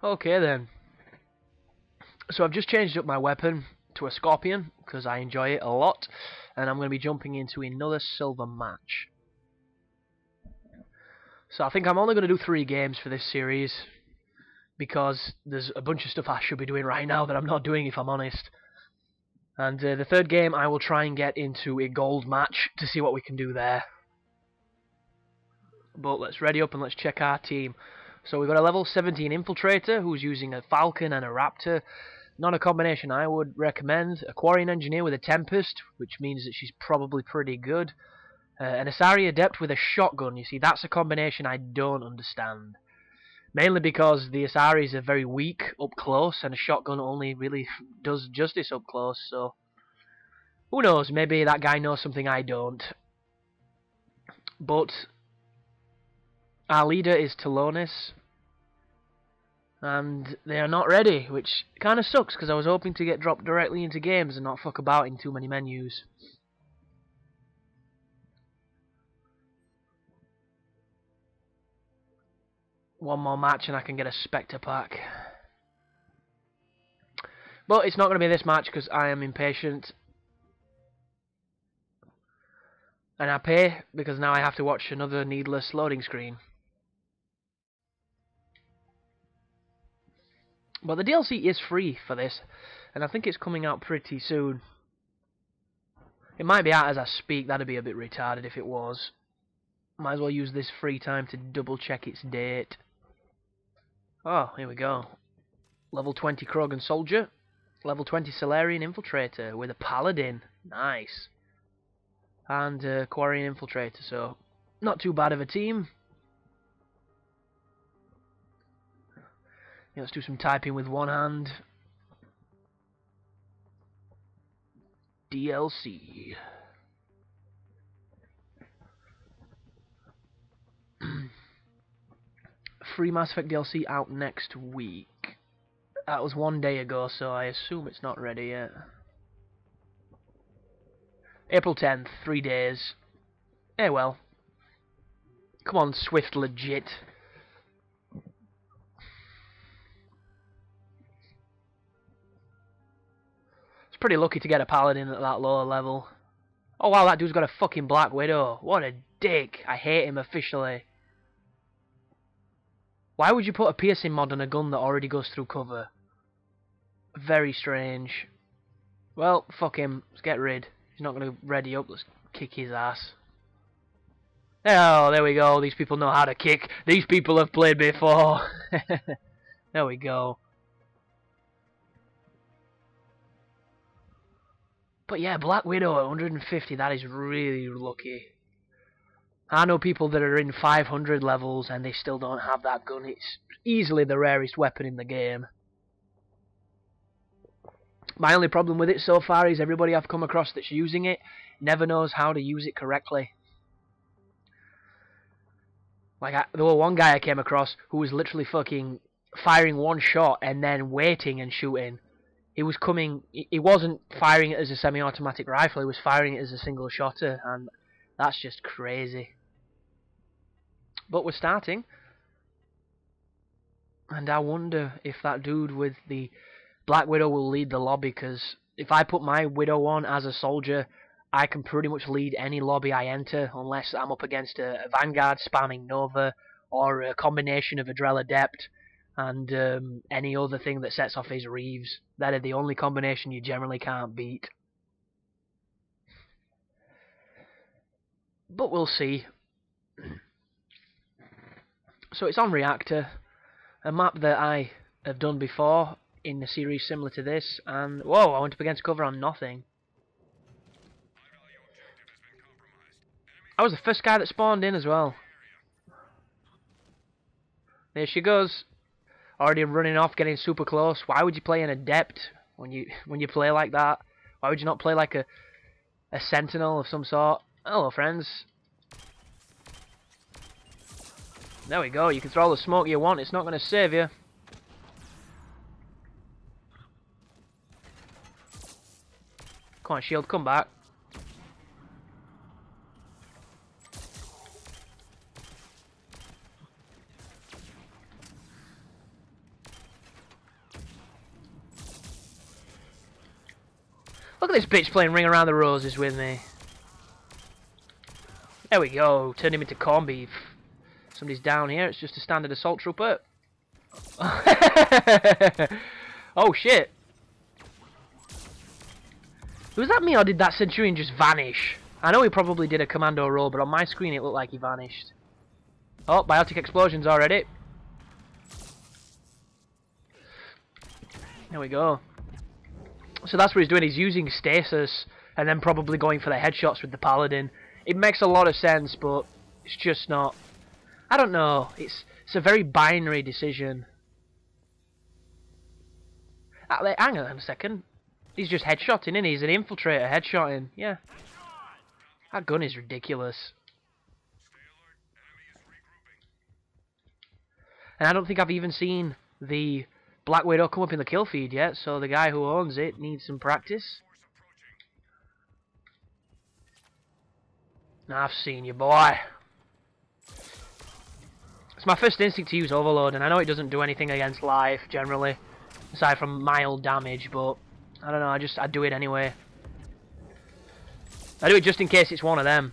Okay then. So I've just changed up my weapon to a scorpion because I enjoy it a lot, and I'm going to be jumping into another silver match. So I think I'm only going to do 3 games for this series because there's a bunch of stuff I should be doing right now that I'm not doing, if I'm honest. And the 3rd game I will try and get into a gold match to see what we can do there. But let's ready up and let's check our team. So we've got a level 17 infiltrator who's using a falcon and a raptor. Not a combination I would recommend. A quarrying engineer with a tempest, which means that she's probably pretty good. An Asari adept with a shotgun. You see, that's a combination I don't understand. Mainly because the Asaris are very weak up close, and a shotgun only really does justice up close. So who knows? Maybe that guy knows something I don't. But our leader is Telonis, and they are not ready, which kind of sucks because I was hoping to get dropped directly into games and not fuck about in too many menus. One more match and I can get a Spectre pack. But it's not going to be this match because I am impatient. And I pay because now I have to watch another needless loading screen. But the DLC is free for this, and I think it's coming out pretty soon. It might be out as I speak, that'd be a bit retarded if it was. Might as well use this free time to double check its date. Oh, here we go. Level 20 Krogan Soldier. Level 20 Solarian Infiltrator with a Paladin. Nice. And Quarrying Infiltrator, so not too bad of a team. Yeah, let's do some typing with one hand. DLC. Free Mass Effect DLC out next week. That was 1 day ago, so I assume it's not ready yet. April 10th, 3 days. Eh well. Come on, Swift legit. It's pretty lucky to get a Paladin at that lower level. Oh wow, that dude's got a fucking Black Widow. What a dick. I hate him officially. Why would you put a piercing mod on a gun that already goes through cover? Very strange. Well, fuck him. Let's get rid. He's not going to ready up. Let's kick his ass. Oh, there we go. These people know how to kick. These people have played before. There we go. But yeah, Black Widow at 150, that is really lucky. I know people that are in 500 levels and they still don't have that gun. It's easily the rarest weapon in the game. My only problem with it so far is everybody I've come across that's using it never knows how to use it correctly. Like, there was one guy I came across who was literally fucking firing one shot and then waiting and shooting. He was coming, he wasn't firing it as a semi-automatic rifle, he was firing it as a single shotter, and that's just crazy. But we're starting, and I wonder if that dude with the Black Widow will lead the lobby, because if I put my Widow on as a soldier, I can pretty much lead any lobby I enter, unless I'm up against a Vanguard spamming Nova, or a combination of a Drell Adept, and any other thing that sets off his Reeves. That are the only combination you generally can't beat. But we'll see. So it's on Reactor, a map that I have done before in a series similar to this, and whoa, I went up against cover on nothing. I was the first guy that spawned in as well. There she goes. Already running off, getting super close. Why would you play an Adept when you play like that? Why would you not play like a Sentinel of some sort? Hello, friends. There we go. You can throw all the smoke you want. It's not going to save you. Come on, shield. Come back. Look at this bitch playing Ring Around the Roses with me. There we go. Turned him into corned beef. Somebody's down here. It's just a standard assault trooper. Oh shit. Was that me or did that Centurion just vanish? I know he probably did a commando roll, but on my screen it looked like he vanished. Oh, biotic explosions already. There we go. So that's what he's doing. He's using stasis and then probably going for the headshots with the paladin. It makes a lot of sense, but it's just not. I don't know. It's a very binary decision. Hang on a second. He's just headshotting, isn't he? He's an infiltrator headshotting. Yeah. That gun is ridiculous. And I don't think I've even seen the Black Widow come up in the kill feed yet, so the guy who owns it needs some practice. I've seen you, boy. It's my first instinct to use Overload, and I know it doesn't do anything against life, generally. Aside from mild damage, but I don't know, I do it anyway. I do it just in case it's one of them.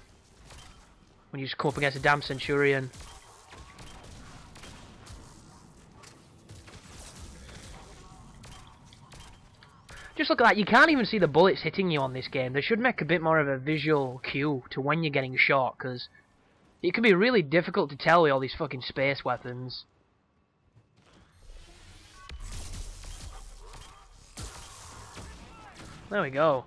When you just come up against a damn Centurion. Just look at that, you can't even see the bullets hitting you on this game. They should make a bit more of a visual cue to when you're getting shot, because it can be really difficult to tell with all these fucking space weapons. There we go.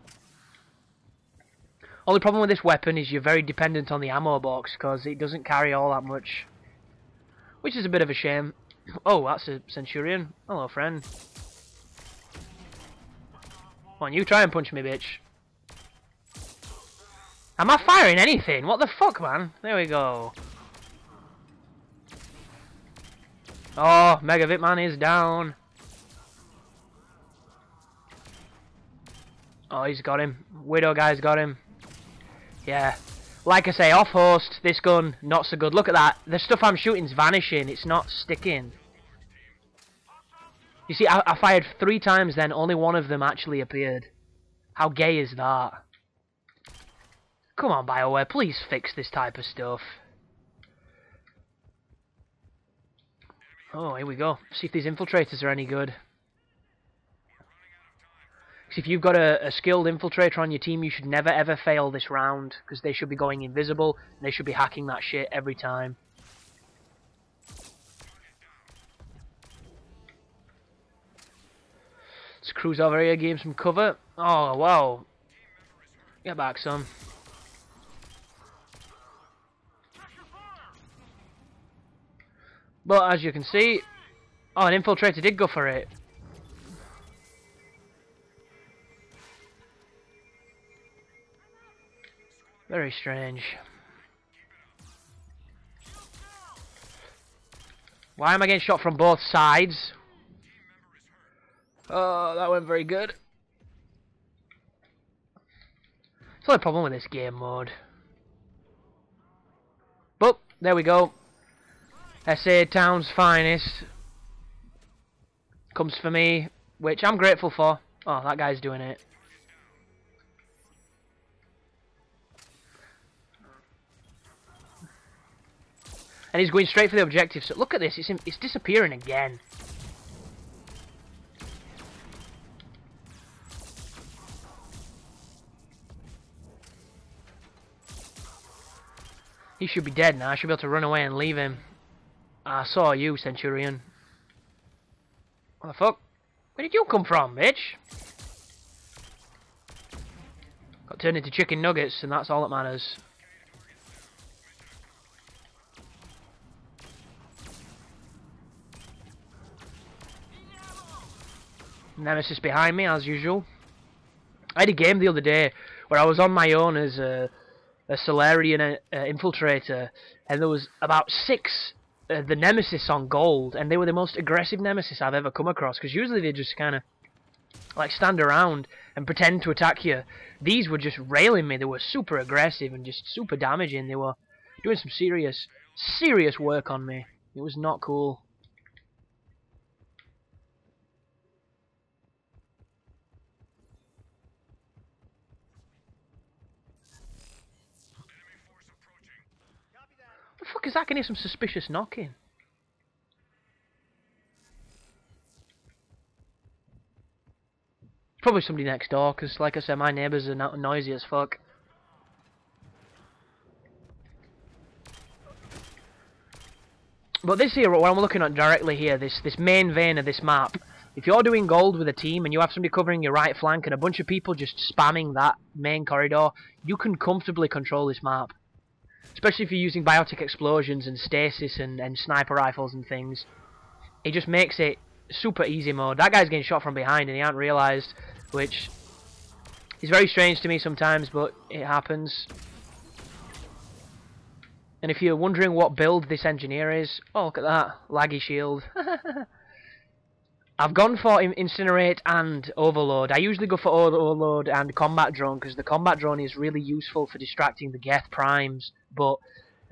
Only problem with this weapon is you're very dependent on the ammo box, because it doesn't carry all that much. Which is a bit of a shame. Oh, that's a Centurion. Hello, friend. Come on, you try and punch me, bitch. Am I firing anything? What the fuck, man? There we go. Oh, Mega Vitman is down. Oh, he's got him. Widow guy's got him. Yeah. Like I say, off host, this gun, not so good. Look at that. The stuff I'm shooting's vanishing. It's not sticking. You see, I fired 3 times then, only one of them actually appeared. How gay is that? Come on, BioWare, please fix this type of stuff. Oh, here we go. See if these infiltrators are any good. Because if you've got a skilled infiltrator on your team, you should never ever fail this round. Because they should be going invisible, and they should be hacking that shit every time. Let's cruise over here, give him some cover. Oh, wow. Get back, son. But as you can see... Oh, an infiltrator did go for it. Very strange. Why am I getting shot from both sides? Oh, that went very good. It's the only problem with this game mode. But, there we go. SA Town's finest. Comes for me, which I'm grateful for. Oh, that guy's doing it. And he's going straight for the objective, so look at this, it's disappearing again. He should be dead now. I should be able to run away and leave him. I saw you, Centurion. What the fuck? Where did you come from, bitch? Got turned into chicken nuggets, and that's all that matters. Nemesis behind me, as usual. I had a game the other day where I was on my own as a Solarian infiltrator, and there was about 6 the Nemesis on gold, and they were the most aggressive Nemesis I've ever come across, because usually they just kind of like stand around and pretend to attack you. These were just railing me. They were super aggressive and just super damaging. They were doing some serious work on me. It was not cool. fuck is that? I can hear some suspicious knocking. Probably somebody next door, because like I said, my neighbours are noisy as fuck. But this here, what I'm looking at directly here, this main vein of this map, if you're doing gold with a team and you have somebody covering your right flank and a bunch of people just spamming that main corridor, you can comfortably control this map. Especially if you're using biotic explosions and stasis and sniper rifles and things. It just makes it super easy mode. That guy's getting shot from behind and he hasn't realised, which is very strange to me sometimes, but it happens. And if you're wondering what build this engineer is, oh look at that, laggy shield. I've gone for Incinerate and Overload. I usually go for Overload and Combat Drone because the Combat Drone is really useful for distracting the Geth Primes. But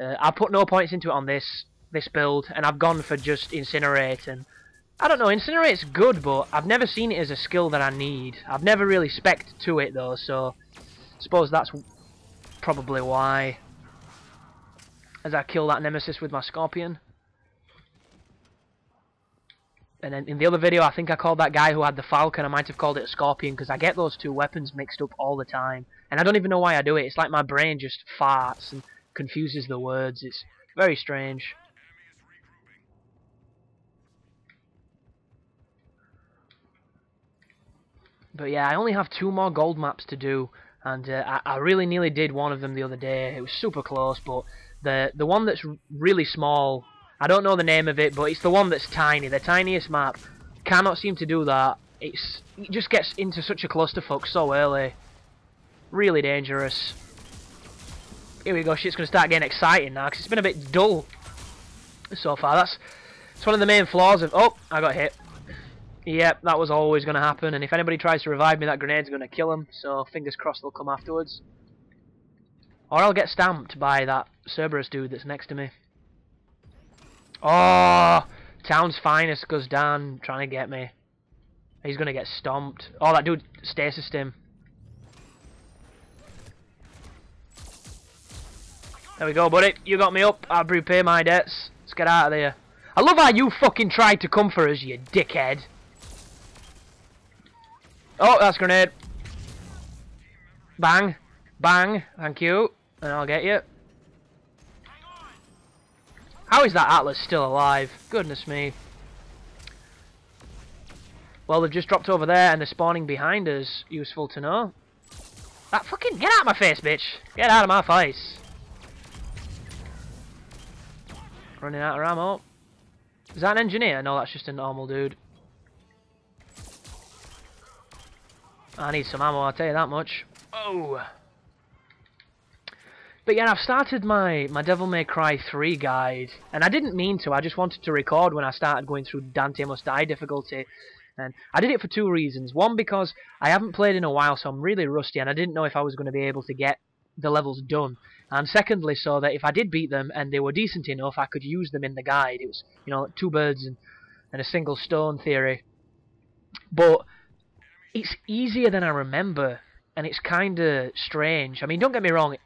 I put no points into it on this build, and I've gone for just Incinerate. And I don't know, Incinerate's good, but I've never seen it as a skill that I need. I've never really spec'd to it though, so I suppose that's probably why. As I kill that Nemesis with my Scorpion. And then in the other video, I think I called that guy who had the Falcon, I might have called it a Scorpion, because I get those two weapons mixed up all the time. And I don't even know why I do it. It's like my brain just farts and confuses the words. It's very strange. But yeah, I only have 2 more gold maps to do. And I really nearly did one of them the other day. It was super close, but the one that's really small, I don't know the name of it, but it's the one that's tiny, the tiniest map. Cannot seem to do that. It just gets into such a clusterfuck so early. Really dangerous. Here we go, shit's going to start getting exciting now, because it's been a bit dull so far. That's one of the main flaws of... Oh, I got hit. Yep, that was always going to happen, and if anybody tries to revive me, that grenade's going to kill them, so fingers crossed they'll come afterwards. Or I'll get stamped by that Cerberus dude that's next to me. Oh, town's finest goes down trying to get me. He's going to get stomped. Oh, that dude stasised him. There we go, buddy. You got me up. I'll repay my debts. Let's get out of there. I love how you fucking tried to come for us, you dickhead. Oh, that's a grenade. Bang. Bang. Thank you. And I'll get you. How is that Atlas still alive? Goodness me. Well, they've just dropped over there and they're spawning behind us. Useful to know. That fucking... Get out of my face, bitch. Get out of my face. Running out of ammo. Is that an engineer? No, that's just a normal dude. I need some ammo, I'll tell you that much. Oh. But yeah, I've started my Devil May Cry 3 guide, and I didn't mean to, I just wanted to record when I started going through Dante Must Die difficulty. And I did it for 2 reasons. One, because I haven't played in a while, so I'm really rusty, and I didn't know if I was going to be able to get the levels done. And secondly, so that if I did beat them, and they were decent enough, I could use them in the guide. It was, you know, 2 birds and a single stone theory. But it's easier than I remember, and it's kind of strange. I mean, don't get me wrong,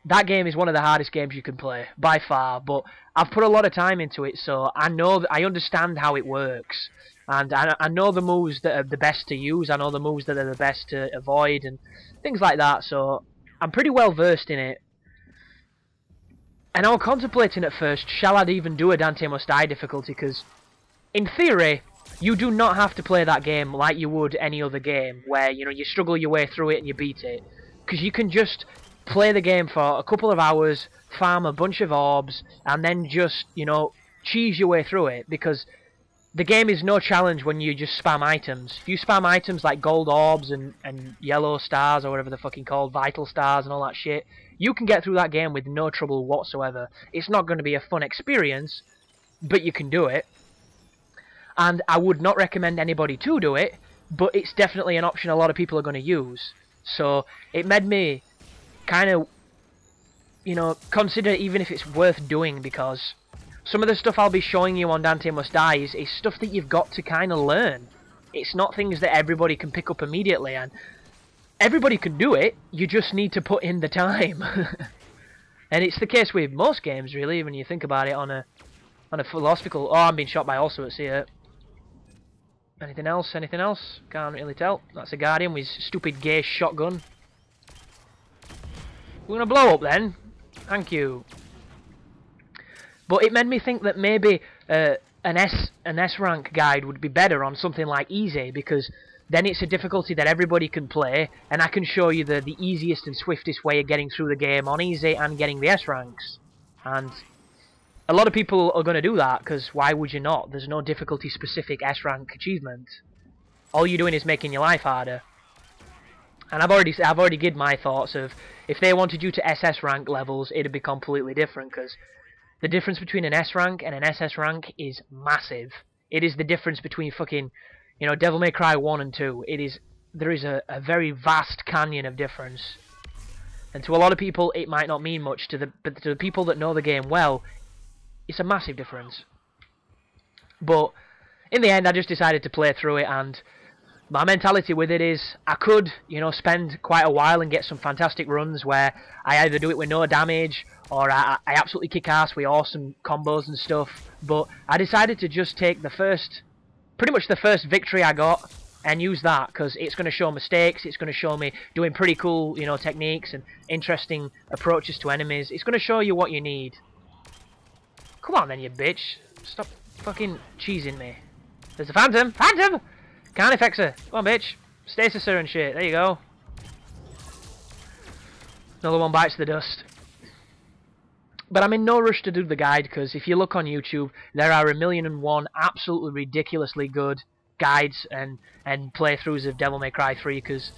that game is one of the hardest games you can play, by far, but I've put a lot of time into it, so I know, I understand how it works, and I know the moves that are the best to use, I know the moves that are the best to avoid, and things like that, so I'm pretty well versed in it. And I was contemplating at first, shall I even do a Dante Must Die difficulty, because in theory, you do not have to play that game like you would any other game, where, you know, you struggle your way through it and you beat it. Because you can just play the game for a couple of hours, farm a bunch of orbs, and then just, you know, cheese your way through it, because the game is no challenge when you just spam items. If you spam items like gold orbs and yellow stars, or whatever they're fucking called, vital stars and all that shit, you can get through that game with no trouble whatsoever. It's not going to be a fun experience, but you can do it. And I would not recommend anybody to do it, but it's definitely an option a lot of people are going to use. So it made me kind of, you know, consider even if it's worth doing, because some of the stuff I'll be showing you on Dante Must Die is stuff that you've got to kind of learn. It's not things that everybody can pick up immediately, and everybody can do it, you just need to put in the time. And it's the case with most games, really, when you think about it on a philosophical... Oh, I'm being shot by all sorts here. Anything else? Anything else? Can't really tell. That's a Guardian with his stupid gay shotgun. We're going to blow up then. Thank you. But it made me think that maybe an S rank guide would be better on something like easy, because then it's a difficulty that everybody can play, and I can show you the easiest and swiftest way of getting through the game on easy and getting the S ranks. And a lot of people are going to do that, because why would you not? There's no difficulty specific S rank achievement. All you're doing is making your life harder. And I've already given my thoughts of if they wanted you to SS rank levels, it'd be completely different, because the difference between an S rank and an SS rank is massive. It is the difference between fucking, you know, Devil May Cry 1 and 2. There is a very vast canyon of difference. And to a lot of people, it might not mean much. But to the people that know the game well, it's a massive difference. But in the end, I just decided to play through it, and my mentality with it is I could, you know, spend quite a while and get some fantastic runs where I either do it with no damage or I absolutely kick ass with awesome combos and stuff. But I decided to just take pretty much the first victory I got and use that, because it's going to show mistakes, it's going to show me doing pretty cool, you know, techniques and interesting approaches to enemies. It's going to show you what you need. Come on then, you bitch. Stop fucking cheesing me. There's a Phantom! Phantom! Carnifex her. Come on, bitch. Stasis her and shit. There you go. Another one bites the dust. But I'm in no rush to do the guide, because if you look on YouTube, there are 1,000,001 absolutely ridiculously good guides and playthroughs of Devil May Cry 3, because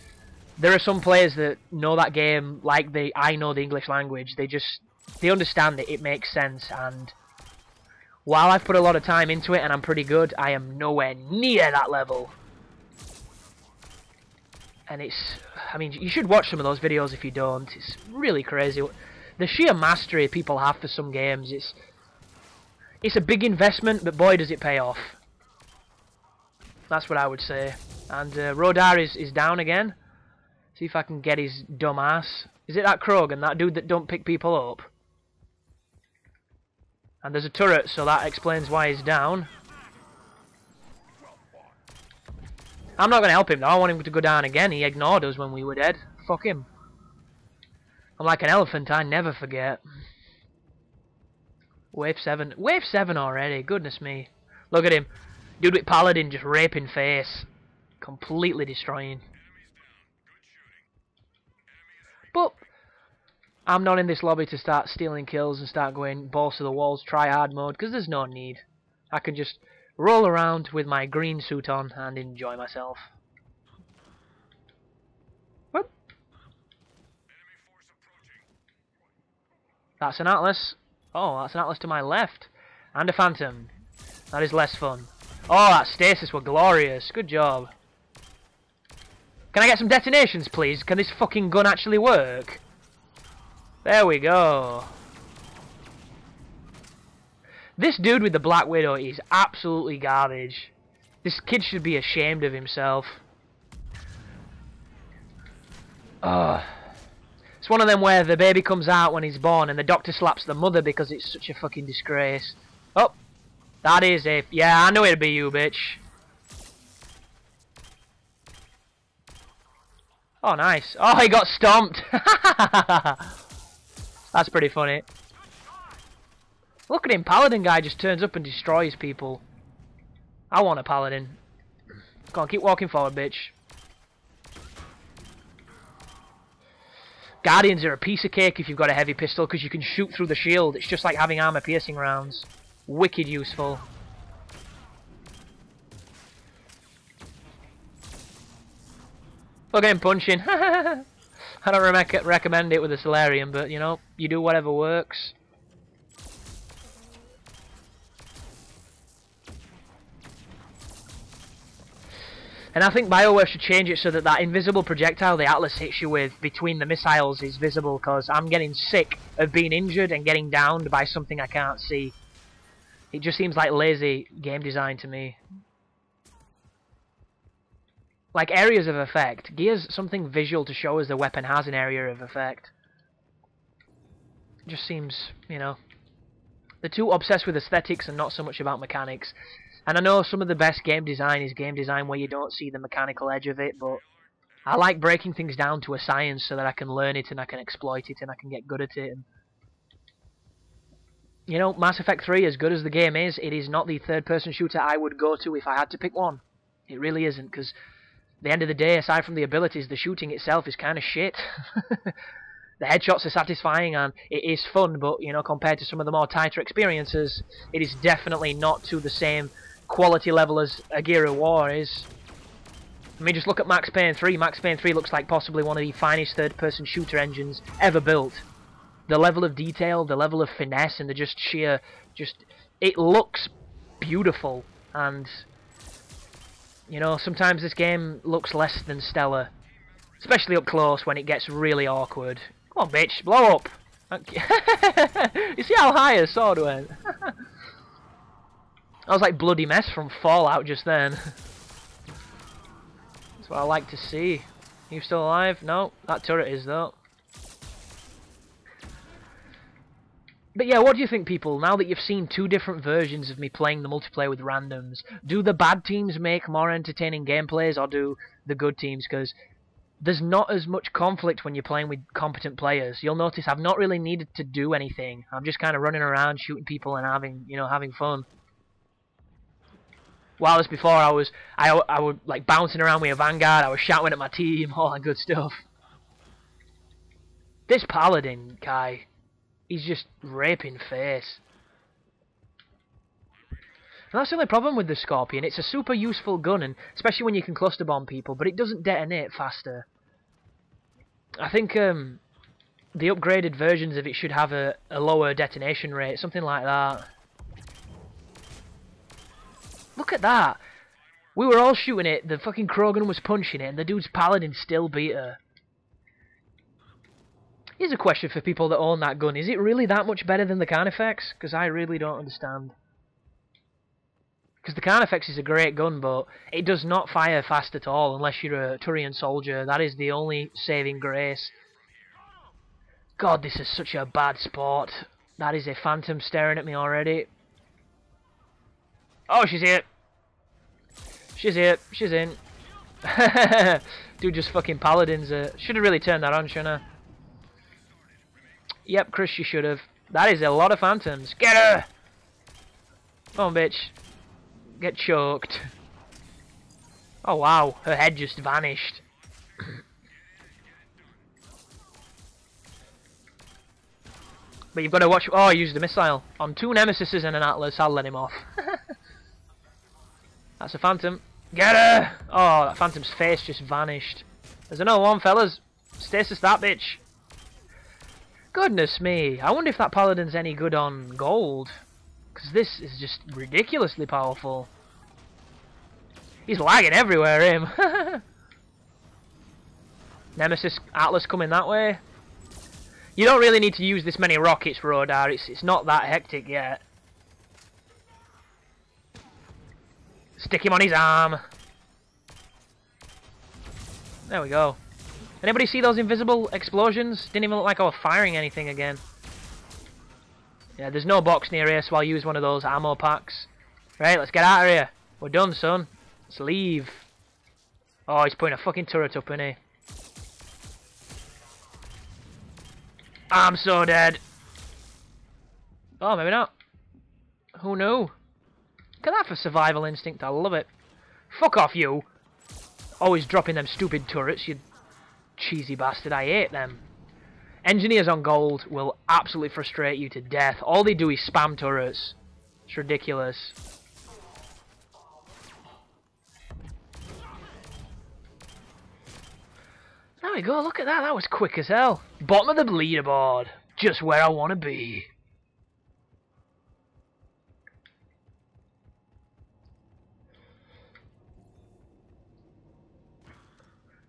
there are some players that know that game like I know the English language. They understand it. It makes sense. And while I've put a lot of time into it and I'm pretty good, I am nowhere near that level. And I mean, you should watch some of those videos if you don't. It's really crazy. The sheer mastery people have for some games, it's a big investment, but boy does it pay off. That's what I would say. And Rodar is down again. See if I can get his dumb ass. Is it that Krogan, that dude that don't pick people up? And there's a turret, so that explains why he's down. I'm not going to help him though. I want him to go down again. He ignored us when we were dead. Fuck him. I'm like an elephant, I never forget. Wave 7. Wave 7 already, goodness me. Look at him. Dude with Paladin just raping face. Completely destroying. But I'm not in this lobby to start stealing kills and start going balls to the walls, try hard mode, because there's no need. I can just roll around with my green suit on and enjoy myself. Whoop. That's an Atlas. Oh, that's an Atlas to my left. And a Phantom. That is less fun. Oh, that stasis were glorious. Good job. Can I get some detonations, please? Can this fucking gun actually work? There we go. This dude with the Black Widow is absolutely garbage. This kid should be ashamed of himself. Ugh. It's one of them where the baby comes out when he's born and the doctor slaps the mother because it's such a fucking disgrace. Oh, that is a... Yeah, I knew it'd be you, bitch. Oh, nice. Oh, he got stomped. That's pretty funny. Look at him, Paladin guy just turns up and destroys people. I want a Paladin. Come on, keep walking forward, bitch. Guardians are a piece of cake if you've got a heavy pistol, because you can shoot through the shield. It's just like having armor-piercing rounds. Wicked useful. Look at him punching. I don't recommend it with a Solarium, but, you know, you do whatever works. And I think BioWare should change it so that that invisible projectile the Atlas hits you with between the missiles is visible, because I'm getting sick of being injured and getting downed by something I can't see. It just seems like lazy game design to me. Like areas of effect. Gear's something visual to show us the weapon has an area of effect. Just seems, you know, they're too obsessed with aesthetics and not so much about mechanics. And I know some of the best game design is game design where you don't see the mechanical edge of it, but I like breaking things down to a science so that I can learn it and I can exploit it and I can get good at it. And, you know, Mass Effect 3, as good as the game is, it is not the third-person shooter I would go to if I had to pick one. It really isn't, because at the end of the day, aside from the abilities, the shooting itself is kind of shit. The headshots are satisfying and it is fun, but, you know, compared to some of the more tighter experiences, it is definitely not to the same quality level as a Gear of War is. I mean, just look at Max Payne 3. Max Payne 3 looks like possibly one of the finest third-person shooter engines ever built. The level of detail, the level of finesse, and the just sheer... it looks beautiful. And, you know, sometimes this game looks less than stellar. Especially up close when it gets really awkward. Come on, bitch, blow up! You see how high a sword went? I was like bloody mess from Fallout just then. That's what I like to see. You still alive? No, that turret is though. But yeah, what do you think, people? Now that you've seen two different versions of me playing the multiplayer with randoms, do the bad teams make more entertaining gameplays, or do the good teams? Because there's not as much conflict when you're playing with competent players. You'll notice I've not really needed to do anything. I'm just kind of running around shooting people and having fun. While before I was like bouncing around with a Vanguard, I was shouting at my team, all that good stuff. This Paladin guy, he's just raping face. And that's the only problem with the Scorpion. It's a super useful gun, and especially when you can cluster bomb people, but it doesn't detonate faster. I think the upgraded versions of it should have a lower detonation rate, something like that. Look at that! We were all shooting it, the fucking Krogan was punching it, and the dude's Paladin still beat her. Here's a question for people that own that gun. Is it really that much better than the Carnifex? Because I really don't understand. Because the Carnifex is a great gun, but it does not fire fast at all unless you're a Turian soldier. That is the only saving grace. God, this is such a bad sport. That is a Phantom staring at me already. Oh, she's here. She's here. She's in. Dude just fucking Paladins. Should have really turned that on, shouldn't I? Yep, Chris, you should have. That is a lot of Phantoms. Get her! Come on, bitch. Get choked. Oh wow, her head just vanished. But you've got to watch... Oh, I used a missile. On 2 Nemesises and an Atlas, I'll let him off. That's a Phantom. Get her! Oh, that Phantom's face just vanished. There's another one, fellas. Stasis that bitch. Goodness me. I wonder if that Paladin's any good on gold. Because this is just ridiculously powerful. He's lagging everywhere, him. Nemesis Atlas coming that way. You don't really need to use this many rockets, Rodar. It's not that hectic yet. Stick him on his arm. There we go. Anybody see those invisible explosions? Didn't even look like I was firing anything again. Yeah, there's no box near here, so I'll use one of those ammo packs. Right, let's get out of here. We're done, son. Let's leave. Oh, he's putting a fucking turret up, isn't he? I'm so dead. Oh, maybe not. Who knew? Look at that for survival instinct. I love it. Fuck off, you. Always dropping them stupid turrets, you cheesy bastard. I hate them. Engineers on gold will absolutely frustrate you to death. All they do is spam turrets. It's ridiculous. There we go, look at that. That was quick as hell. Bottom of the leaderboard. Just where I want to be.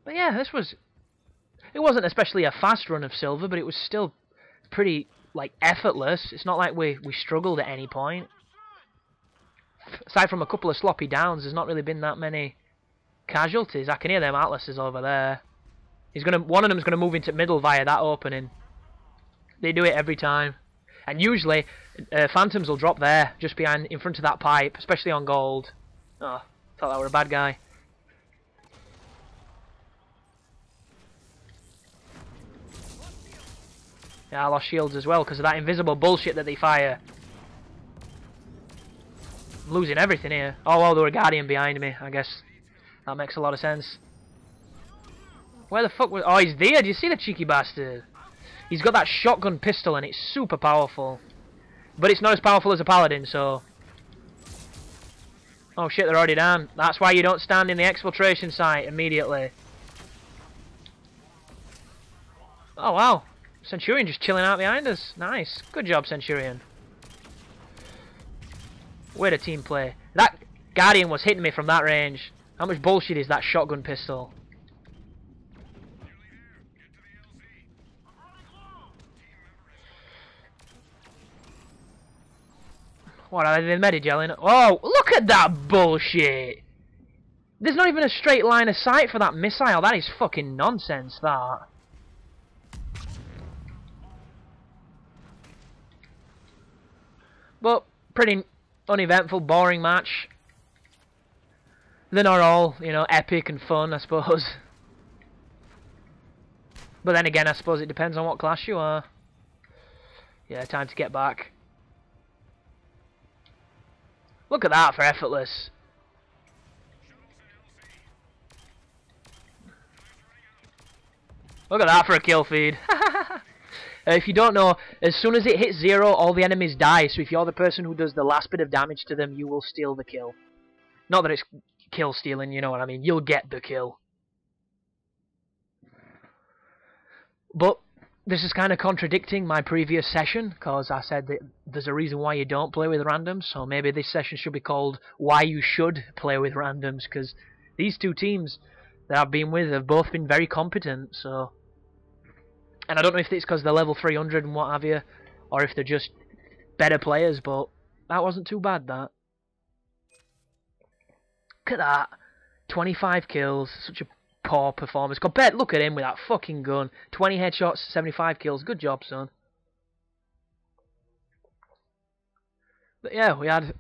But yeah, this was... It wasn't especially a fast run of silver, but it was still pretty, like, effortless. It's not like we struggled at any point. Aside from a couple of sloppy downs, there's not really been that many casualties. I can hear them Atlases over there. One of them's gonna move into middle via that opening. They do it every time. And usually, Phantoms will drop there, just behind, in front of that pipe, especially on gold. Oh, thought that were a bad guy. Yeah, I lost shields as well because of that invisible bullshit that they fire. I'm losing everything here. Oh, well, there were a Guardian behind me, I guess. That makes a lot of sense. Where the fuck was... Oh, he's there. Do you see the cheeky bastard? He's got that shotgun pistol and it's super powerful. But it's not as powerful as a paladin, so... Oh shit, they're already down. That's why you don't stand in the exfiltration site immediately. Oh wow. Centurion just chilling out behind us. Nice. Good job, Centurion. Way to team play. That Guardian was hitting me from that range. How much bullshit is that shotgun pistol? What, are they medi-gelling? Oh, look at that bullshit! There's not even a straight line of sight for that missile. That is fucking nonsense, that. But, pretty uneventful, boring match. They're not all, you know, epic and fun, I suppose. But then again, I suppose it depends on what class you are. Yeah, time to get back. Look at that for effortless. Look at that for a kill feed. If you don't know, as soon as it hits 0, all the enemies die. So if you're the person who does the last bit of damage to them, you will steal the kill. Not that it's kill stealing, you know what I mean. You'll get the kill. But this is kind of contradicting my previous session, because I said that there's a reason why you don't play with randoms. So maybe this session should be called Why You Should Play with Randoms, because these two teams that I've been with have both been very competent. So, and I don't know if it's because they're level 300 and what have you, or if they're just better players, but that wasn't too bad, that. Look at that. 25 kills, such a poor performance. Compared, look at him with that fucking gun. 20 headshots, 75 kills. Good job, son. But yeah, we had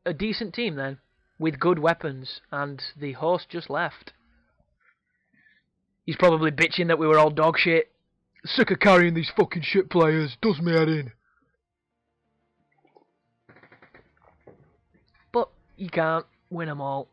a decent team then, with good weapons, and the host just left. He's probably bitching that we were all dog shit. Sick of carrying these fucking shit players. Does me head in. But you can't win them all.